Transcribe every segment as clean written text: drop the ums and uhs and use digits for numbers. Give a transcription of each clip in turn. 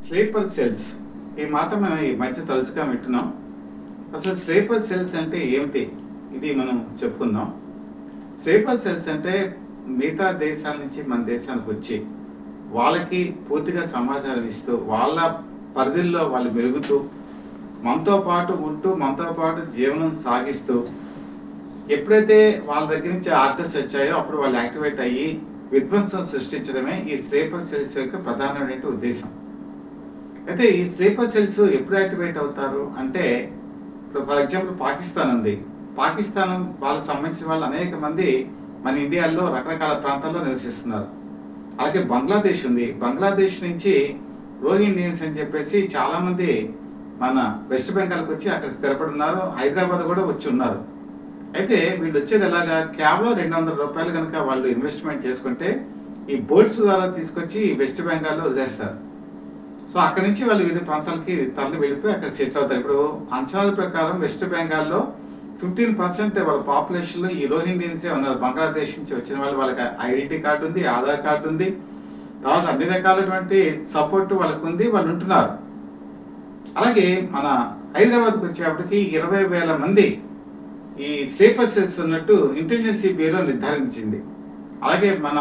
Sleeper cells ఈ మాట మనం ఈ మధ్య తరచుగా వింటున్నాం. అసలు స్లీపర్ సెల్స్ అంటే ఏమిటి, ఇది మనం చెప్పుకుందాం. స్లీపర్ సెల్స్ అంటే మిగతా దేశాల నుంచి మన దేశానికి వచ్చి వాళ్ళకి పూర్తిగా సమాచారం ఇస్తూ వాళ్ళ పరిధిలో వాళ్ళు మెరుగుతూ మనతో పాటు ఉంటూ మనతో పాటు జీవనం సాగిస్తూ ఎప్పుడైతే వాళ్ళ దగ్గర నుంచి ఆర్డర్స్ వచ్చాయో అప్పుడు వాళ్ళు యాక్టివేట్ అయ్యి విధ్వంసం సృష్టించడమే ఈ స్లీపర్ సెల్స్ యొక్క ప్రధానమైన ఉద్దేశం. అయితే ఈ స్లీపర్ సెల్స్ ఎప్పుడు యాక్టివేట్ అవుతారు అంటే, ఇప్పుడు ఫర్ ఎగ్జాంపుల్ పాకిస్తాన్ ఉంది. పాకిస్తాన్ వాళ్ళకి సంబంధించిన వాళ్ళు అనేక మంది మన ఇండియాలో రకరకాల ప్రాంతాల్లో నివసిస్తున్నారు. అలాగే బంగ్లాదేశ్ ఉంది. బంగ్లాదేశ్ నుంచి రోహింగ్యన్స్ అని చెప్పేసి చాలామంది మన వెస్ట్ బెంగాల్కి వచ్చి అక్కడ స్థిరపడి ఉన్నారు. హైదరాబాద్ కూడా వచ్చి ఉన్నారు. అయితే వీళ్ళు వచ్చేది ఎలాగా, కేవలం $200 కనుక వాళ్ళు ఇన్వెస్ట్మెంట్ చేసుకుంటే ఈ బోట్స్ ద్వారా తీసుకొచ్చి వెస్ట్ బెంగాల్లో వదిలేస్తారు. సో అక్కడి నుంచి వాళ్ళు వివిధ ప్రాంతాలకి తరలి వెళ్ళిపోయి అక్కడ సెటిల్ అవుతారు. ఇప్పుడు అంచనాల ప్రకారం వెస్ట్ బెంగాల్లో 15% వాళ్ళ పాపులేషన్లో ఈ రోహింగ్యన్సే ఉన్నారు. బంగ్లాదేశ్ నుంచి వచ్చిన వాళ్ళు, వాళ్ళకి ఐడెంటిటీ కార్డు ఉంది, ఆధార్ కార్డు ఉంది, తర్వాత అన్ని రకాలైనటువంటి సపోర్ట్ వాళ్ళకు ఉంది, వాళ్ళు ఉంటున్నారు. అలాగే మన హైదరాబాద్కి వచ్చేప్పటికి 20,000 మంది ఈ స్లీపర్ సెల్స్ ఉన్నట్టు ఇంటెలిజెన్స్ బ్యూరో నిర్ధారించింది. అలాగే మన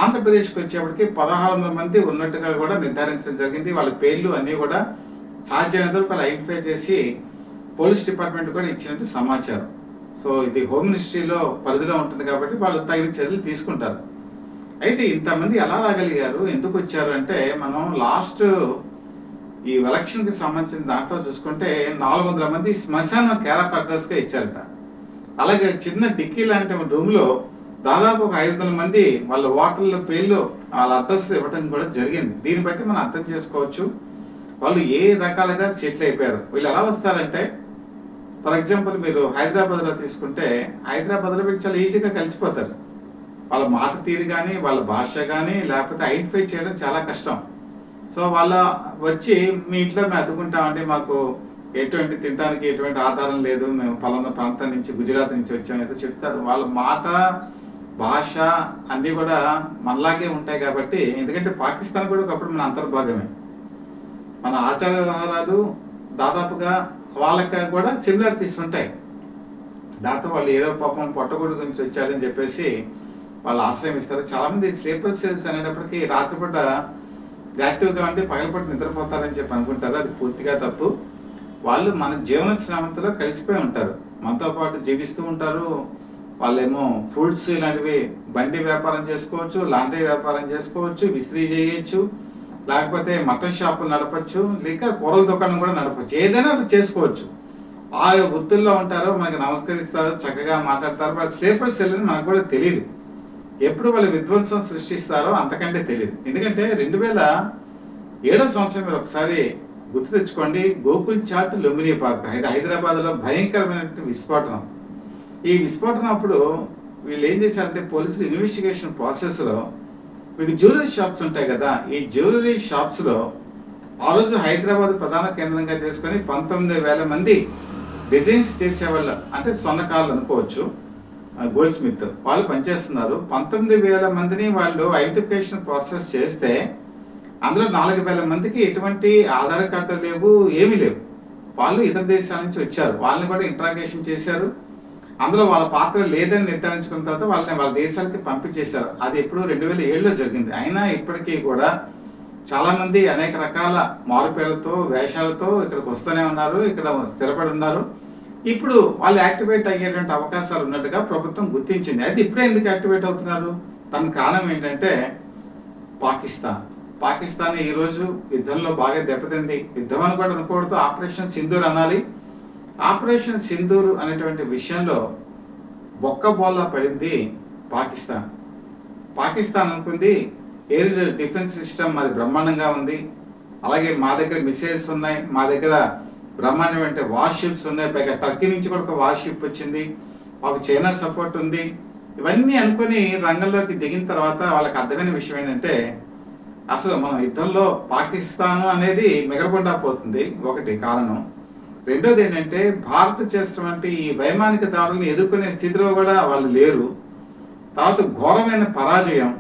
ఆంధ్రప్రదేశ్కి వచ్చేప్పటికి 1,600 మంది ఉన్నట్టుగా కూడా నిర్ధారించడం జరిగింది. వాళ్ళ పేర్లు అన్నీ కూడా సాధ్యమైనంత వరకు వాళ్ళు ఐడెంటిఫై చేసి పోలీస్ డిపార్ట్మెంట్ కూడా ఇచ్చినట్టు సమాచారం. సో ఇది హోమ్ మినిస్ట్రీలో పరిధిలో ఉంటుంది కాబట్టి వాళ్ళు తగిన చర్యలు తీసుకుంటారు. అయితే ఇంతమంది ఎలా రాగలిగారు, ఎందుకు వచ్చారు అంటే, మనం లాస్ట్ ఈ ఎలక్షన్కి సంబంధించిన దాంట్లో చూసుకుంటే 400 మంది శ్మశానం కేరాఫ్ అడ్రస్గా ఇచ్చారట. అలాగే చిన్న డిక్కీ లాంటి రూమ్లో దాదాపు ఒక 500 మంది వాళ్ళ ఓటర్ల పేర్లు వాళ్ళ అడ్రస్ ఇవ్వడం కూడా జరిగింది. దీన్ని బట్టి మనం అర్థం చేసుకోవచ్చు వాళ్ళు ఏ రకాలుగా సెటిల్ అయిపోయారు. వీళ్ళు ఎలా వస్తారంటే, ఫర్ ఎగ్జాంపుల్ మీరు హైదరాబాద్లో తీసుకుంటే హైదరాబాద్లో వీళ్ళు చాలా ఈజీగా కలిసిపోతారు. వాళ్ళ మాట తీరు కానీ వాళ్ళ భాష కానీ లేకపోతే ఐడెంటిఫై చేయడం చాలా కష్టం. సో వాళ్ళ వచ్చి మీ ఇంట్లో మేము అద్దుకుంటామంటే మాకు ఎటువంటి తినడానికి ఎటువంటి ఆధారం లేదు, మేము పలానా ప్రాంతం నుంచి గుజరాత్ నుంచి వచ్చాము ఏదో చెప్తారు. వాళ్ళ మాట భాష అన్నీ కూడా మనలాగే ఉంటాయి కాబట్టి, ఎందుకంటే పాకిస్తాన్ కూడా ఒకప్పుడు మన అంతర్భాగమే. మన ఆచార వ్యవహారాలు దాదాపుగా వాళ్ళకి కూడా సిమిలారిటీస్ ఉంటాయి. దాంతో వాళ్ళు ఏదో పాపం పొట్టగొడు గురించి వచ్చాడని చెప్పేసి వాళ్ళు ఆశ్రయిస్తారు. చాలామంది స్లీపర్ సెల్స్ అనేటప్పటికీ రాత్రిపూట యాక్టివ్గా ఉండి పగలపూట నిద్రపోతారని చెప్పి అనుకుంటారు. అది పూర్తిగా తప్పు. వాళ్ళు మన జీవన శ్రామంతలో కలిసిపోయి ఉంటారు, మనతో పాటు జీవిస్తూ ఉంటారు. వాళ్ళేమో ఫ్రూట్స్ ఇలాంటివి బండి వ్యాపారం చేసుకోవచ్చు, లాండ్రీ వ్యాపారం చేసుకోవచ్చు, విస్త్రీ చేయొచ్చు, లేకపోతే మటన్ షాపులు నడపచ్చు, లేక కూరల దుకాణం కూడా నడపచ్చు, ఏదైనా చేసుకోవచ్చు. ఆ వృత్తుల్లో ఉంటారు, మనకి నమస్కరిస్తారు, చక్కగా మాట్లాడతారు. వాళ్ళ స్లీపర్ సెల్ అని మనకు కూడా తెలియదు. ఎప్పుడు వాళ్ళు విధ్వంసం సృష్టిస్తారో అంతకంటే తెలియదు. ఎందుకంటే 2007 సంవత్సరం మీరు ఒకసారి గుర్తు తెచ్చుకోండి, గోకుల్ చాట్ లుంబినీ పార్క్ హైదరాబాద్లో భయంకరమైనటువంటి విస్ఫోటనం. ఈ విస్ఫోటనం అప్పుడు వీళ్ళు ఏం చేశారంటే, పోలీసులు ఇన్వెస్టిగేషన్ ప్రాసెస్లో మీకు జ్యువెలరీ షాప్స్ ఉంటాయి కదా, ఈ జ్యువెలరీ షాప్స్లో ఆ రోజు హైదరాబాద్ ప్రధాన కేంద్రంగా చేసుకొని 19,000 మంది డిజైన్స్ చేసేవాళ్ళు, అంటే స్వర్ణకారులు అనుకోవచ్చు, గోల్డ్ స్మిత్ వాళ్ళు పనిచేస్తున్నారు. 19,000 మందిని వాళ్ళు ఐడెంటిఫికేషన్ ప్రాసెస్ చేస్తే అందులో 4,000 మందికి ఎటువంటి ఆధార్ కార్డు లేవు, ఏమీ లేవు. వాళ్ళు ఇతర దేశాల నుంచి వచ్చారు. వాళ్ళని కూడా ఇంట్రాగేషన్ చేశారు. అందులో వాళ్ళ పాత్ర లేదని నిర్ధారించుకున్న తర్వాత వాళ్ళని వాళ్ళ దేశాలకి పంపించేశారు. అది ఎప్పుడు 2007లో జరిగింది. అయినా ఇప్పటికీ కూడా చాలామంది అనేక రకాల మారుపేర్లతో వేషాలతో ఇక్కడికి వస్తూనే ఉన్నారు, ఇక్కడ స్థిరపడి ఉన్నారు. ఇప్పుడు వాళ్ళు యాక్టివేట్ అయ్యేటువంటి అవకాశాలు ఉన్నట్టుగా ప్రభుత్వం గుర్తించింది. అయితే ఇప్పుడే ఎందుకు యాక్టివేట్ అవుతున్నారు, దానికి కారణం ఏంటంటే పాకిస్తాన్ ఈరోజు యుద్ధంలో బాగా దెబ్బతింది. యుద్ధం అని కూడా అనుకోవడంతో ఆపరేషన్ సింధూర్ అనాలి. ఆపరేషన్ సింధూర్ అనేటువంటి విషయంలో బొక్కబోల్లా పడింది పాకిస్తాన్ అనుకుంది ఎయిర్ డిఫెన్స్ సిస్టమ్ మరి బ్రహ్మాండంగా ఉంది, అలాగే మా దగ్గర మిసైల్స్ ఉన్నాయి, మా దగ్గర బ్రహ్మాండమైన వార్షిప్స్ ఉన్నాయి, పైగా టర్కీ నుంచి కూడా ఒక వార్షిప్ వచ్చింది, మాకు చైనా సపోర్ట్ ఉంది. ఇవన్నీ అనుకుని రంగంలోకి దిగిన తర్వాత వాళ్ళకి అర్థమైన విషయం ఏంటంటే, అసలు మనం యుద్ధంలో పాకిస్తాన్ అనేది మిగలకుండా పోతుంది, ఒకటి కారణం. రెండోది ఏంటంటే, భారత్ చేస్తున్నటువంటి ఈ వైమానిక దాడులను ఎదుర్కొనే స్థితిలో కూడా వాళ్ళు లేరు. తర్వాత ఘోరమైన పరాజయం.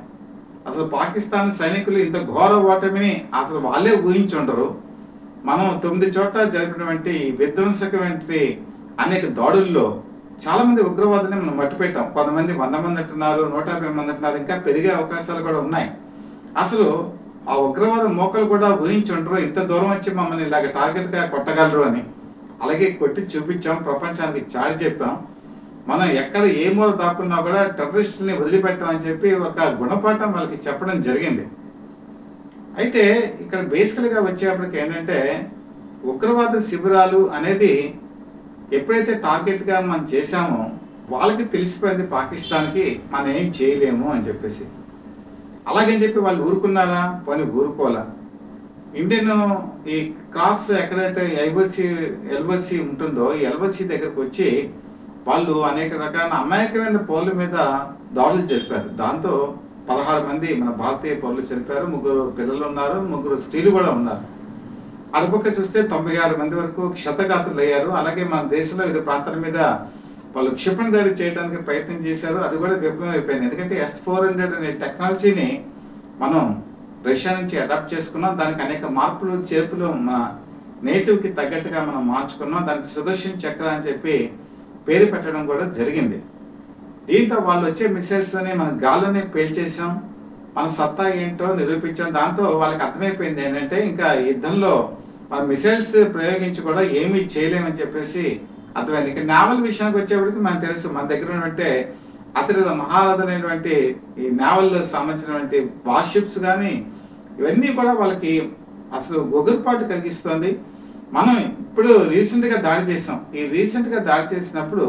అసలు పాకిస్తాన్ సైనికులు ఇంత ఘోర ఓటమిని అసలు వాళ్ళే ఊహించుండరు. మనం 9 చోట్ల జరిపినటువంటి విధ్వంసకమైన అనేక దాడుల్లో చాలా మంది ఉగ్రవాదుల్ని మనం మట్టిపెట్టాం. కొంతమంది 100 మంది అంటున్నారు, 150 మంది అంటున్నారు, ఇంకా పెరిగే అవకాశాలు కూడా ఉన్నాయి. అసలు ఆ ఉగ్రవాద మోకలు కూడా ఊహించుంటారు ఇంత దూరం వచ్చి మమ్మల్ని ఇలాగ టార్గెట్గా కొట్టగలరు అని. అలాగే కొట్టి చూపించాం, ప్రపంచానికి చాటి చెప్పాం. మనం ఎక్కడ ఏ మూల దాక్కున్నా కూడా టెర్రరిస్టుల్ని వదిలిపెట్టామని చెప్పి ఒక గుణపాఠం వాళ్ళకి చెప్పడం జరిగింది. అయితే ఇక్కడ బేసికల్గా వచ్చేప్పటికి ఏంటంటే ఉగ్రవాద శిబిరాలు అనేది ఎప్పుడైతే టార్గెట్గా మనం చేశామో వాళ్ళకి తెలిసిపోయింది పాకిస్తాన్కి మనం ఏం చేయలేము అని చెప్పేసి. అలాగని చెప్పి వాళ్ళు ఊరుకున్నారా? పోనీ ఊరుకోవాలా. ఇండియన్ ఈ క్రాస్ ఎక్కడైతే ఎల్ఓసి ఉంటుందో ఈ ఎల్ఓసి దగ్గరకు వచ్చి వాళ్ళు అనేక రకాల అమాయకమైన పౌరుల మీద దాడులు జరిపారు. దాంతో 16 మంది మన భారతీయ పౌరులు చనిపోయారు, 3 పిల్లలు ఉన్నారు, 3 స్త్రీలు కూడా ఉన్నారు. అటుపక్క చూస్తే 96 మంది వరకు క్షతగాత్రులు అయ్యారు. అలాగే మన దేశంలో వివిధ ప్రాంతాల మీద వాళ్ళు క్షిపణి దాడి చేయడానికి ప్రయత్నం చేశారు. అది కూడా విఫలం అయిపోయింది. ఎందుకంటే S-400 అనే టెక్నాలజీని మనం రష్యా నుంచి అడాప్ట్ చేసుకున్నాం. దానికి అనేక మార్పులు చేర్పులు మన నేటివ్కి తగ్గట్టుగా మనం మార్చుకున్నాం. దానికి సుదర్శన్ చక్ర అని చెప్పి పేరు పెట్టడం కూడా జరిగింది. దీంతో వాళ్ళు వచ్చే మిసైల్స్ అని మన గాల్లోనే పేల్చేసాం, మన సత్తా ఏంటో నిరూపించాం. దాంతో వాళ్ళకి అర్థమైపోయింది ఏంటంటే ఇంకా యుద్ధంలో మన మిసైల్స్ ప్రయోగించి కూడా ఏమీ చేయలేమని చెప్పేసి అర్థమైంది. ఇంకా నావల్ విషయానికి వచ్చేప్పటికి మనకు తెలుసు, మన దగ్గర ఉన్నటువంటి అతిరథ మహారథమైనటువంటి ఈ నావల్ సంబంధించినటువంటి వార్షిప్స్ కానీ ఇవన్నీ కూడా వాళ్ళకి అసలు ఒగురుపాటు కలిగిస్తుంది. మనం ఇప్పుడు రీసెంట్గా దాడి చేసాం. ఈ రీసెంట్గా దాడి చేసినప్పుడు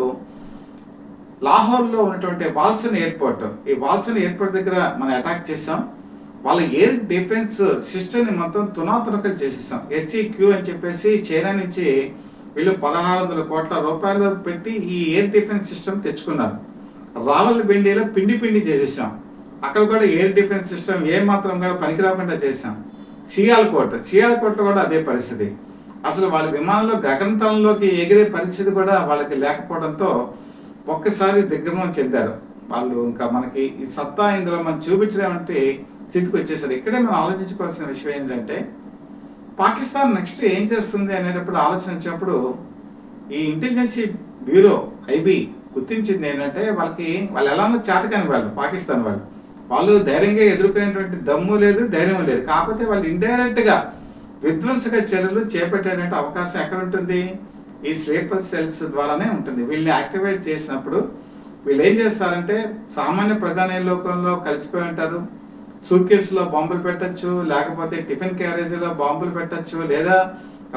లాహోర్లో ఉన్నటువంటి వాల్సన్ ఎయిర్పోర్ట్, ఈ వాల్సన్ ఎయిర్పోర్ట్ దగ్గర మనం అటాక్ చేసాం. వాళ్ళ ఎయిర్ డిఫెన్స్ సిస్టమ్ని మొత్తం తునాతునకలు చేసేసాం. SEQ అని చెప్పేసి చైనా నుంచి వీళ్ళు 1600 కోట్ల రూపాయలు పెట్టి ఈ ఎయిర్ డిఫెన్స్ సిస్టమ్ తెచ్చుకున్నారు. రావల్పిండిలో పిండి చేసేసాం. అక్కడ కూడా ఎయిర్ డిఫెన్స్ సిస్టమ్ ఏమాత్రం కూడా పనికిరాకుండా చేసాం. సియాల్కోట్లో కూడా అదే పరిస్థితి. అసలు వాళ్ళ విమానంలో గగనతలంలోకి ఎగిరే పరిస్థితి కూడా వాళ్ళకి లేకపోవడంతో ఒక్కసారి దిగ్భ్రమం చెందారు వాళ్ళు. ఇంకా మనకి ఈ సత్తా ఇందులో మనం చూపించలేమంటే స్థితికి వచ్చేసరి ఇక్కడే మనం ఆలోచించుకోవాల్సిన విషయం ఏంటంటే పాకిస్తాన్ నెక్స్ట్ ఏం చేస్తుంది అనేటప్పుడు ఆలోచించినప్పుడు ఈ ఇంటెలిజెన్సీ బ్యూరో IB గుర్తించింది ఏంటంటే వాళ్ళు ఎలా ఉన్న చేతకాని వాళ్ళు పాకిస్తాన్ వాళ్ళు ధైర్యంగా ఎదుర్కొనేటువంటి దమ్ము లేదు, ధైర్యం లేదు. కాకపోతే వాళ్ళు ఇండైరెక్ట్గా విధ్వంసక చర్యలు చేపట్టేటువంటి అవకాశం ఎక్కడ ఉంటుంది? ఈ స్లీపర్ సెల్స్ ద్వారానే ఉంటుంది. వీళ్ళని యాక్టివేట్ చేసినప్పుడు వీళ్ళు ఏం చేస్తారంటే సామాన్య ప్రజానీలోకంలో కలిసిపోయి ఉంటారు. సూట్ కేసులో బాంబులు పెట్టచ్చు, లేకపోతే టిఫిన్ క్యారేజీలో బాంబులు పెట్టచ్చు, లేదా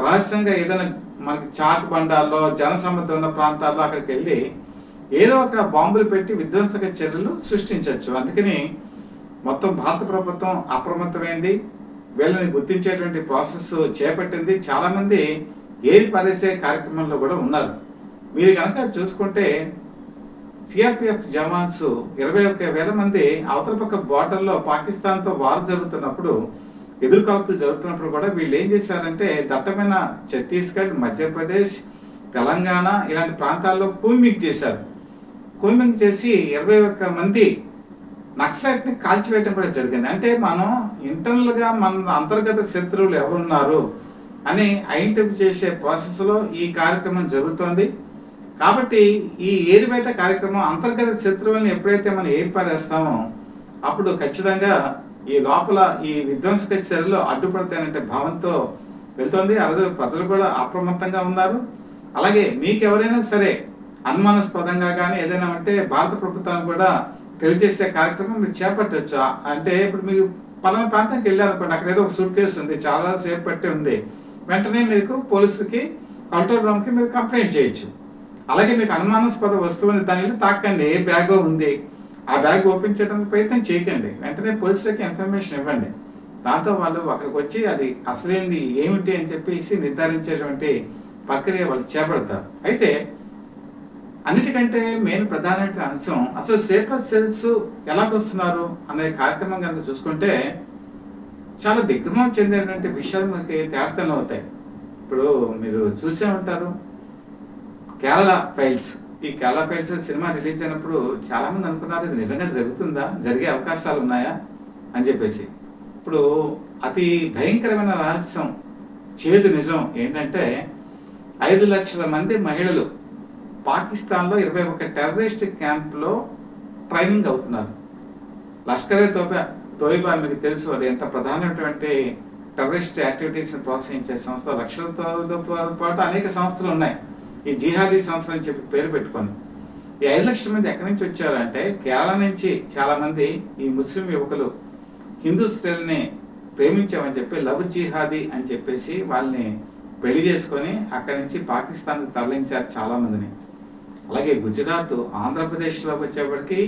రహస్యంగా ఏదైనా మనకి చాట్ బండాల్లో జనసమ్మతి ఉన్న ప్రాంతాల్లో అక్కడికి వెళ్ళి ఏదో ఒక బాంబులు పెట్టి విధ్వంసక చర్యలు సృష్టించవచ్చు. అందుకని మొత్తం భారత ప్రభుత్వం అప్రమత్తమైంది, వీళ్ళని గుర్తించేటువంటి ప్రాసెస్ చేపట్టింది. చాలామంది ఏరి పారేసే కార్యక్రమంలో కూడా ఉన్నారు. మీరు కనుక చూసుకుంటే CRPF జవాన్స్ 21,000 మంది అవతల పక్క బార్డర్లో పాకిస్తాన్తో వార్ జరుగుతున్నప్పుడు, ఎదురుకాల్పులు జరుగుతున్నప్పుడు కూడా వీళ్ళు ఏం చేశారంటే దట్టమైన ఛత్తీస్గఢ్, మధ్యప్రదేశ్, తెలంగాణ ఇలాంటి ప్రాంతాల్లో కూంబింగ్ చేశారు. కూంబింగ్ చేసి 21 మంది నక్సలైట్ని కాల్చివేయటం కూడా జరిగింది. అంటే మనం ఇంటర్నల్గా మన అంతర్గత శత్రువులు ఎవరున్నారు అని ఐడెంటిఫై చేసే ప్రాసెస్లో ఈ కార్యక్రమం జరుగుతోంది. కాబట్టి ఈ ఏరివేత కార్యక్రమం అంతర్గత శత్రువులను ఎప్పుడైతే మనం ఏర్పారేస్తామో అప్పుడు ఖచ్చితంగా ఈ లోపల ఈ విధ్వంసక చర్యలు అడ్డుపడతాయనే భావంతో వెళ్తోంది. అలాగే ప్రజలు కూడా అప్రమత్తంగా ఉన్నారు. అలాగే మీకు ఎవరైనా సరే అనుమానాస్పదంగా కానీ ఏదైనా ఉంటే భారత ప్రభుత్వాన్ని కూడా తెలియజేసే కార్యక్రమం మీరు చేపట్టచ్చు. అంటే ఇప్పుడు మీరు పలానా ప్రాంతానికి వెళ్ళారనుకోండి, అక్కడ ఏదో ఒక సూట్ కేసు ఉంది, చాలా సేపు పట్టి ఉంది, వెంటనే మీకు పోలీసులకి కంట్రోల్ రూమ్కి మీరు కంప్లైంట్ చేయొచ్చు. అలాగే మీకు అనుమానాస్పద వస్తువుని దానిలో తాకండి, ఏ బ్యాగో ఉంది, ఆ బ్యాగ్ ఓపెన్ చేయడానికి ప్రయత్నం చేయకండి, వెంటనే పోలీసులకి ఇన్ఫర్మేషన్ ఇవ్వండి. దాంతో వాళ్ళు అక్కడికి వచ్చి అది అసలేంది ఏమిటి అని చెప్పేసి నిర్ధారించేటువంటి ప్రక్రియ వాళ్ళు చేపడతారు. అయితే అన్నిటికంటే మెయిన్ ప్రధానమైన అంశం అసలు స్లీపర్ సెల్స్ ఎలాగొస్తున్నారు అనే కార్యక్రమం కనుక చూసుకుంటే చాలా దిగ్భ్రమం చెందేటువంటి విషయాలు మనకి తేటతెల్లం అవుతాయి. ఇప్పుడు మీరు చూసే ఉంటారు కేరళ ఫైల్స్. ఈ కేరళ ఫైల్స్ సినిమా రిలీజ్ అయినప్పుడు చాలా మంది అనుకున్నారు ఇది నిజంగా జరుగుతుందా, జరిగే అవకాశాలు ఉన్నాయా అని చెప్పేసి. ఇప్పుడు అతి భయంకరమైన రహస్యం, చేదు నిజం ఏంటంటే 5 లక్షల మంది మహిళలు పాకిస్తాన్లో 21 టెర్రరిస్ట్ క్యాంప్లో ట్రైనింగ్ అవుతున్నారు. లష్కరే తోయిబా మీకు తెలుసు, అది ఎంత ప్రధానమైనటువంటి టెర్రరిస్ట్ యాక్టివిటీస్ని ప్రోత్సహించే సంస్థ. లక్షలతో పాటు అనేక సంస్థలు ఉన్నాయి, ఈ జిహాదీ సంస్థలు అని చెప్పి పేరు పెట్టుకొని. ఈ 5 లక్షల మంది ఎక్కడి నుంచి వచ్చారంటే కేరళ నుంచి చాలా మంది ఈ ముస్లిం యువకులు హిందూ స్త్రీలని ప్రేమించామని చెప్పి లవ్ జిహాదీ అని చెప్పేసి వాళ్ళని పెళ్లి చేసుకొని అక్కడి నుంచి పాకిస్తాన్కి తరలించారు చాలా మందిని. అలాగే గుజరాత్, ఆంధ్రప్రదేశ్లోకి వచ్చేప్పటికి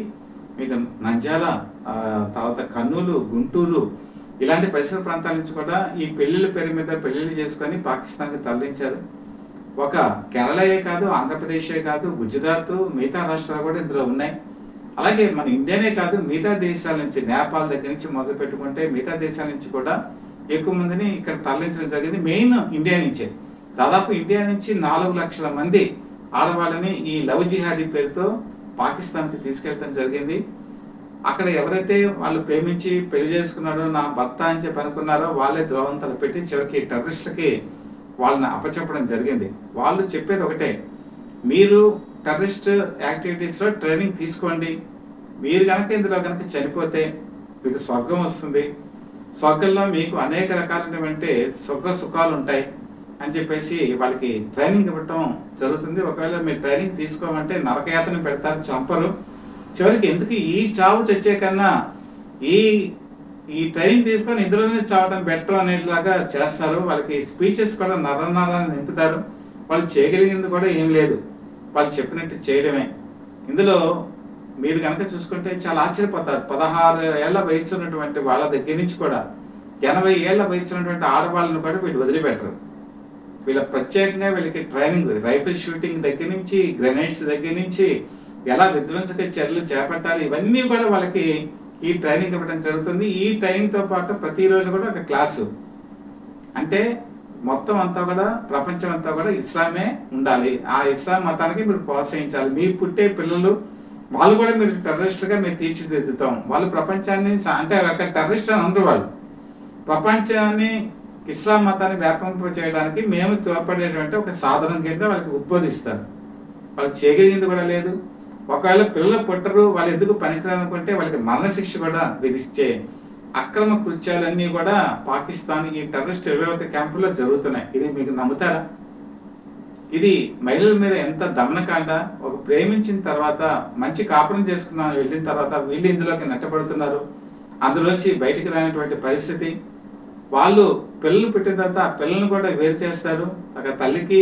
మీకు నంద్యాల, తర్వాత కర్నూలు, గుంటూరు ఇలాంటి పరిసర ప్రాంతాల నుంచి కూడా ఈ పెళ్లిళ్ళ పేరు మీద పెళ్లిళ్ళు చేసుకొని పాకిస్తాన్కి తరలించారు. ఒక కేరళయే కాదు, ఆంధ్రప్రదేశే కాదు, గుజరాత్, మిగతా రాష్ట్రాలు కూడా ఇందులో ఉన్నాయి. అలాగే మన ఇండియానే కాదు, మిగతా దేశాల నుంచి, నేపాల్ దగ్గర నుంచి మొదలు పెట్టుకుంటే మిగతా దేశాల నుంచి కూడా ఎక్కువ మందిని ఇక్కడ తరలించడం జరిగింది. మెయిన్ ఇండియా నుంచే దాదాపు ఇండియా నుంచి 4 లక్షల మంది ఆడవాళ్ళని ఈ లవ్ జిహాదీ పేరుతో పాకిస్తాన్కి తీసుకెళ్ళడం జరిగింది. అక్కడ ఎవరైతే వాళ్ళు ప్రేమించి పెళ్లి చేసుకున్నారో, నా భర్త అని చెప్పి అనుకున్నారో వాళ్ళే ద్రోహం తలపెట్టి చివరికి టెర్రరిస్టులకి వాళ్ళని అప్పచెప్పడం జరిగింది. వాళ్ళు చెప్పేది ఒకటే, మీరు టెర్రరిస్ట్ యాక్టివిటీస్లో ట్రైనింగ్ తీసుకోండి, మీరు కనుక ఇందులో కనుక చనిపోతే మీకు స్వర్గం వస్తుంది, స్వర్గంలో మీకు అనేక రకాలైనటువంటి సుఖ సుఖాలు ఉంటాయి అని చెప్పేసి వాళ్ళకి ట్రైనింగ్ ఇవ్వటం జరుగుతుంది. ఒకవేళ మీరు ట్రైనింగ్ తీసుకోమంటే నరకయాతన పెడతారు, చంపరు. చివరికి ఎందుకు ఈ చావు చచ్చే కన్నా ఈ ట్రైనింగ్ తీసుకొని ఇందులోనే చావడం బెటర్ అనేలాగా చేస్తారు. వాళ్ళకి స్పీచెస్ కూడా నరనరాన్ని నింపుతారు. వాళ్ళు చేయగలిగింది కూడా ఏం లేదు, వాళ్ళు చెప్పినట్టు చేయడమే. ఇందులో మీరు కనుక చూసుకుంటే చాలా ఆశ్చర్యపోతారు. 16 ఏళ్ల వయసు ఉన్నటువంటి వాళ్ళ దగ్గర నుంచి కూడా 80 ఏళ్ల వయసు ఉన్నటువంటి ఆడవాళ్ళని కూడా వీళ్ళు వదిలిపెట్టరు. వీళ్ళ ప్రత్యేకంగా వీళ్ళకి ట్రైనింగ్, రైఫిల్ షూటింగ్ దగ్గర నుంచి, గ్రెనేడ్స్ దగ్గర నుంచి ఎలా విధ్వంసక చర్యలు చేపట్టాలి, ఇవన్నీ కూడా వాళ్ళకి ఈ ట్రైనింగ్ ఇవ్వడం జరుగుతుంది. ఈ ట్రైనింగ్తో పాటు ప్రతిరోజు కూడా ఒక క్లాసు, అంటే మొత్తం అంతా కూడా ప్రపంచం అంతా కూడా ఇస్లామే ఉండాలి, ఆ ఇస్లాం మతానికి మీరు ప్రోత్సహించాలి. మీ పుట్టే పిల్లలు వాళ్ళు కూడా మీరు టెర్రరిస్టులుగా మీరు తీర్చిదిద్దుతాం. వాళ్ళు ప్రపంచాన్ని, అంటే అక్కడ టెర్రరిస్ట్ అని అందరూ వాళ్ళు ప్రపంచాన్ని ఇస్లాం మతాన్ని వ్యాపింప చేయడానికి మేము తోడ్పడేటువంటి ఒక సాధనం కింద వాళ్ళకి ఉద్బోధిస్తారు. వాళ్ళకి చేయగలిగింది కూడా లేదు. ఒకవేళ పిల్లలు పుట్టరు, వాళ్ళు ఎందుకు పనికిరానుకుంటే వాళ్ళకి మరణశిక్ష కూడా విధించే అక్రమ కృత్యాలన్నీ కూడా పాకిస్తాన్ ఈ టెర్రరిస్ట్ 21 క్యాంపుల్లో జరుగుతున్నాయి. ఇది మీకు నమ్ముతారా? ఇది మహిళల మీద ఎంత దమనకాండ. ఒక ప్రేమించిన తర్వాత మంచి కాపురం చేసుకుందామని వెళ్ళిన తర్వాత వీళ్ళు ఇందులోకి నెట్టబడుతున్నారు. అందులోంచి బయటికి రానటువంటి పరిస్థితి. వాళ్ళు పిల్లలు పుట్టిన తర్వాత ఆ పిల్లల్ని కూడా వేరు చేస్తారు. ఒక తల్లికి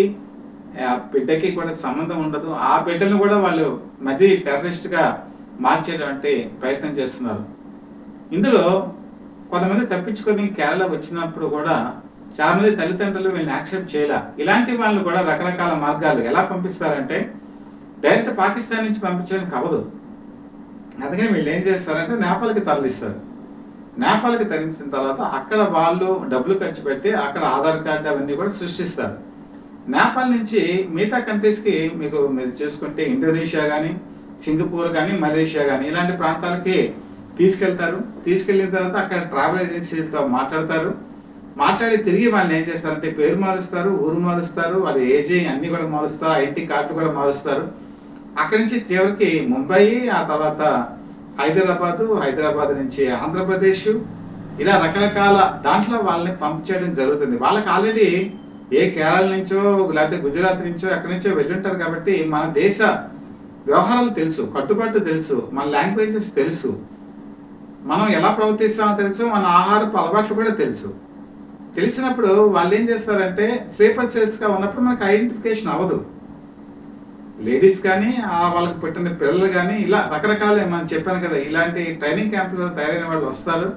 ఆ బిడ్డకి కూడా సంబంధం ఉండదు. ఆ బిడ్డను కూడా వాళ్ళు మరీ టెర్రరిస్ట్గా మార్చేటువంటి ప్రయత్నం చేస్తున్నారు. ఇందులో కొంతమంది తప్పించుకొని కేరళ వచ్చినప్పుడు కూడా చాలా మంది తల్లిదండ్రులు వీళ్ళని యాక్సెప్ట్ చేయలే. ఇలాంటి వాళ్ళు కూడా రకరకాల మార్గాలు ఎలా పంపిస్తారంటే డైరెక్ట్ పాకిస్తాన్ నుంచి పంపించడానికి అవ్వదు. అందుకని వీళ్ళు ఏం చేస్తారంటే నేపాల్కి తరలిస్తారు. నేపాల్కి తరలించిన తర్వాత అక్కడ వాళ్ళు డబ్బులు ఖర్చు పెట్టి అక్కడ ఆధార్ కార్డు అవన్నీ కూడా సృష్టిస్తారు. నేపాల్ నుంచి మిగతా కంట్రీస్కి మీరు చూసుకుంటే ఇండోనేషియా కానీ, సింగపూర్ కానీ, మలేషియా కానీ ఇలాంటి ప్రాంతాలకి తీసుకెళ్తారు. తీసుకెళ్ళిన తర్వాత అక్కడ ట్రావెల్ ఏజెన్సీలతో మాట్లాడి తిరిగి వాళ్ళని ఏం చేస్తారంటే పేరు మారుస్తారు, ఊరు మారుస్తారు, వాళ్ళ ఏజ్ అన్నీ కూడా మారుస్తారు, ఐటీ కార్డులు కూడా మారుస్తారు. అక్కడి నుంచి చివరికి ముంబై, ఆ తర్వాత హైదరాబాద్ నుంచి ఆంధ్రప్రదేశ్, ఇలా రకరకాల దాంట్లో వాళ్ళని పంపించడం జరుగుతుంది. వాళ్ళకి ఆల్రెడీ ఏ కేరళ నుంచో లేకపోతే గుజరాత్ నుంచో ఎక్కడి నుంచో వెళ్ళుంటారు కాబట్టి మన దేశ వ్యవహారాలు తెలుసు, కట్టుబాటు తెలుసు, మన లాంగ్వేజెస్ తెలుసు, మనం ఎలా ప్రవర్తిస్తామో తెలుసు, మన ఆహారపు అలవాట్లు కూడా తెలుసు. తెలిసినప్పుడు వాళ్ళు ఏం చేస్తారంటే స్లీపర్ సెల్స్గా ఉన్నప్పుడు మనకు ఐడెంటిఫికేషన్ అవ్వదు. లేడీస్ కానీ వాళ్ళకి పుట్టిన పిల్లలు కానీ ఇలా రకరకాల మనం చెప్పాను కదా, ఇలాంటి ట్రైనింగ్ క్యాంపులో తయారైన వాళ్ళు వస్తారు.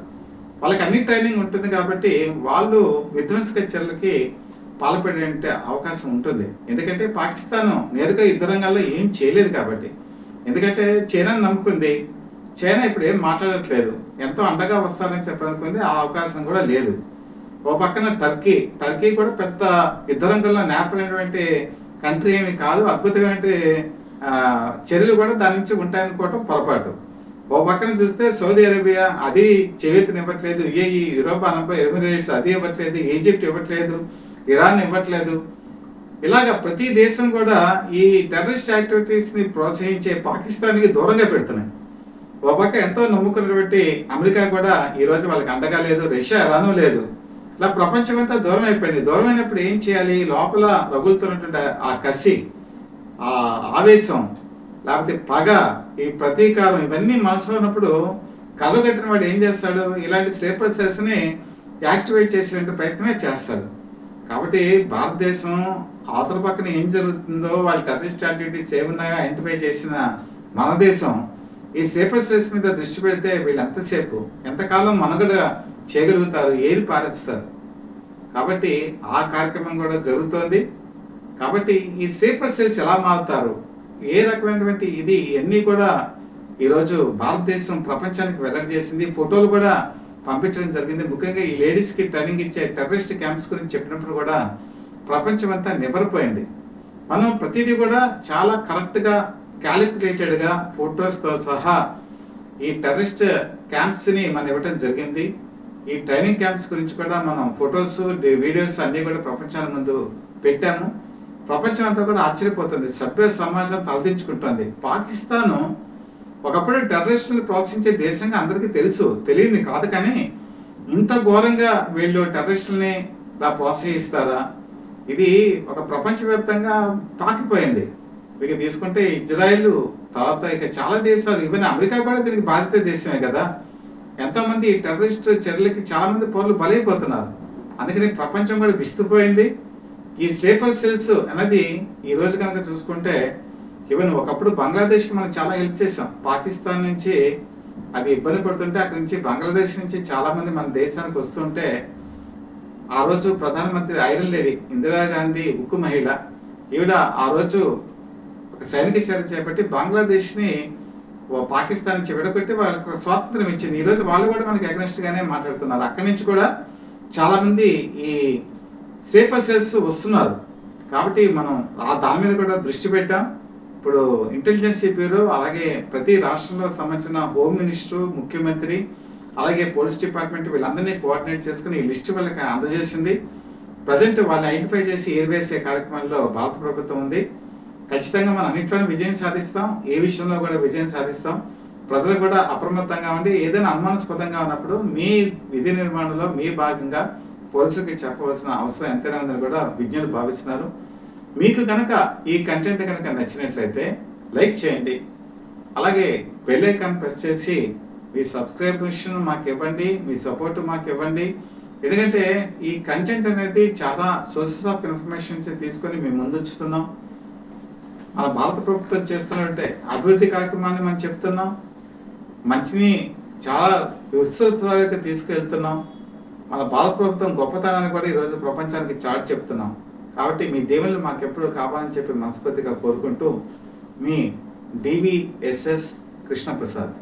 వాళ్ళకి అన్ని ట్రైనింగ్ ఉంటుంది కాబట్టి వాళ్ళు విధ్వంసక చర్యలకి పాల్పడే అవకాశం ఉంటుంది. ఎందుకంటే పాకిస్తాన్ నేరుగా యుద్ధ రంగాల్లో ఏం చేయలేదు కాబట్టి. ఎందుకంటే చైనాను నమ్ముకుంది, చైనా ఇప్పుడు ఏం మాట్లాడట్లేదు, ఎంతో అండగా వస్తారని చెప్పనుకుంది, ఆ అవకాశం కూడా లేదు. ఓ పక్కన టర్కీ కూడా పెద్ద యుద్ధ రంగంలో నేర్పడినటువంటి కంట్రీ ఏమి కాదు, అద్భుతమైన చర్యలు కూడా దాని నుంచి ఉంటాయనుకోవటం పొరపాటు. ఓ పక్కన చూస్తే సౌదీ అరేబియా అది చేయూతనివ్వట్లేదు, యుఏఈ, యూరోప్ అరబ్ ఎమిరేట్స్ అది ఇవ్వట్లేదు, ఈజిప్ట్ ఇవ్వట్లేదు, ఇరాన్ ఇవ్వట్లేదు. ఇలాగ ప్రతి దేశం కూడా ఈ టెర్రరిస్ట్ యాక్టివిటీస్ ని ప్రోత్సహించే పాకిస్తాన్కి దూరంగా పెడుతున్నాయి. ఓ పక్క ఎంతో నమ్ముకున్నటువంటి అమెరికా కూడా ఈ రోజు వాళ్ళకి అండగా లేదు, రష్యా ఎలానూ లేదు. ఇలా ప్రపంచం అంతా దూరం అయిపోయింది. దూరం అయినప్పుడు ఏం చేయాలి? లోపల రగులుతున్నటువంటి ఆ కసి, ఆ ఆవేశం, లేకపోతే పగ, ఈ ప్రతీకారం ఇవన్నీ మనసులో ఉన్నప్పుడు కళ్ళు కట్టిన వాడు ఏం చేస్తాడు? ఇలాంటి స్లీపర్ సెల్స్ ని యాక్టివేట్ చేసే ప్రయత్నమే చేస్తాడు. కాబట్టి భారతదేశం అవతల పక్కన ఏం జరుగుతుందో, వాళ్ళ టెర్రరిస్ట్ యాక్టివిటీస్ ఏమున్నాయో ఐడెంటిఫై చేసిన మన దేశం ఈ స్లీపర్ సెల్స్ మీద దృష్టి పెడితే వీళ్ళు ఎంతసేపు ఎంతకాలం మనుగడ చేయగలుగుతారు? ఏది పారేస్తారు. కాబట్టి ఆ కార్యక్రమం కూడా జరుగుతోంది. కాబట్టి ఈ స్లీపర్ సెల్స్ ఎలా మారుతారు, ఏ రకమైనటువంటి ఇది అన్నీ కూడా ఈరోజు భారతదేశం ప్రపంచానికి వెల్లడి చేసింది. ఫోటోలు కూడా పంపించడం జరిగింది. ముఖ్యంగా ఈ లేడీస్కి ట్రైనింగ్ ఇచ్చే టెర్రరిస్ట్ క్యాంప్స్ గురించి చెప్పినప్పుడు కూడా ప్రపంచం అంతా నివ్వరిపోయింది. మనం ప్రతిదీ కూడా చాలా కరెక్ట్గా క్యాలిక్యులేటెడ్గా ఫొటోస్తో సహా ఈ టెర్రరిస్ట్ క్యాంప్స్ని మనం ఇవ్వడం జరిగింది. ఈ ట్రైనింగ్ క్యాంప్స్ గురించి కూడా మనం ఫొటోస్, వీడియోస్ అన్నీ కూడా ప్రపంచాల ముందు పెట్టాము. ప్రపంచం అంతా కూడా ఆశ్చర్యపోతుంది, సభ్య సమాజం తలదించుకుంటుంది. పాకిస్తాను ఒకప్పుడు టెర్రరిస్టులు ప్రోత్సహించే దేశంగా అందరికీ తెలుసు, తెలియంది కాదు. కానీ ఇంత ఘోరంగా వీళ్ళు టెర్రరిస్టులని ఇలా ప్రోత్సహిస్తారా? ఇది ఒక ప్రపంచవ్యాప్తంగా పాకిపోయింది. ఇక తీసుకుంటే ఇజ్రాయెల్, తర్వాత ఇక చాలా దేశాలు, ఈవెన్ అమెరికా కూడా దీనికి బాధిత దేశమే కదా. ఎంతోమంది ఈ టెర్రరిస్ట్ చర్యలకి చాలా మంది పౌరులు బలైపోతున్నారు. అందుకని ప్రపంచం కూడా విస్తుపోయింది. ఈ స్లీపర్ సెల్స్ అనేది ఈ రోజు కనుక చూసుకుంటే, ఈవెన్ ఒకప్పుడు బంగ్లాదేశ్కి మనం చాలా హెల్ప్ చేసాం. పాకిస్తాన్ నుంచి అది ఇబ్బంది పడుతుంటే అక్కడి నుంచి బంగ్లాదేశ్ నుంచి చాలా మంది మన దేశానికి వస్తుంటే, ఆ రోజు ప్రధానమంత్రి ఐరన్ లేడీ ఇందిరాగాంధీ, ఉక్కు మహిళ, ఈవిడ ఆ రోజు ఒక సైనిక చర్య చేపట్టి బంగ్లాదేశ్ని పాకిస్తాన్ నుంచి విడగొట్టి వాళ్ళకి స్వాతంత్రం ఇచ్చింది. ఈరోజు వాళ్ళు కూడా మనకి అగెనిస్ట్ గానే మాట్లాడుతున్నారు. అక్కడి నుంచి కూడా చాలా మంది ఈ స్లీపర్ సెల్స్ వస్తున్నారు. కాబట్టి మనం దాని మీద కూడా దృష్టి పెట్టాం. ఇప్పుడు ఇంటెలిజెన్సీ బ్యూరో, అలాగే ప్రతి రాష్ట్రంలో సంబంధించిన హోమ్ మినిస్టర్, ముఖ్యమంత్రి, అలాగే పోలీస్ డిపార్ట్మెంట్ వీళ్ళందరినీ కోఆర్డినేట్ చేసుకుని ఈ లిస్టు వాళ్ళకి అందజేసింది. ప్రజెంట్ వాళ్ళని ఐడెంటిఫై చేసి ఏరివేసే కార్యక్రమంలో భారత ప్రభుత్వం ఉంది. ఖచ్చితంగా మనం అన్నింటిలోనే విజయం సాధిస్తాం. ఏ విషయంలో కూడా విజయం సాధిస్తాం. ప్రజలు కూడా అప్రమత్తంగా ఉండి ఏదైనా అనుమానాస్పదంగా ఉన్నప్పుడు మీ విధి నిర్మాణంలో మీ భాగంగా పోలీసులకి చెప్పవలసిన అవసరం ఎంతైనా ఉందని కూడా విజ్ఞులు భావిస్తున్నారు. మీకు కనుక ఈ కంటెంట్ కనుక నచ్చినట్లయితే లైక్ చేయండి, అలాగే బెల్ ఐకాన్ ప్రెస్ చేసి మీ సబ్స్క్రిప్షన్ మాకు ఇవ్వండి, మీ సపోర్ట్ మాకు ఇవ్వండి. ఎందుకంటే ఈ కంటెంట్ అనేది చాలా సోర్సెస్ ఆఫ్ ఇన్ఫర్మేషన్ తీసుకొని మేము ముందుంచుతున్నాం. మన భారత ప్రభుత్వం చేస్తున్నట్టే అభివృద్ధి కార్యక్రమాన్ని మనం చెప్తున్నాం. మంచిని చాలా విస్తృతంగా తీసుకెళ్తున్నాం. మన భారత ప్రభుత్వం గొప్పతనాన్ని కూడా ఈరోజు ప్రపంచానికి చాటి చెప్తున్నాం. కాబట్టి మీ దేవుళ్ళు మాకు ఎప్పుడు కావాలని చెప్పి మనస్ఫూర్తిగా కోరుకుంటూ మీ డివిఎస్ఎస్ కృష్ణప్రసాద్.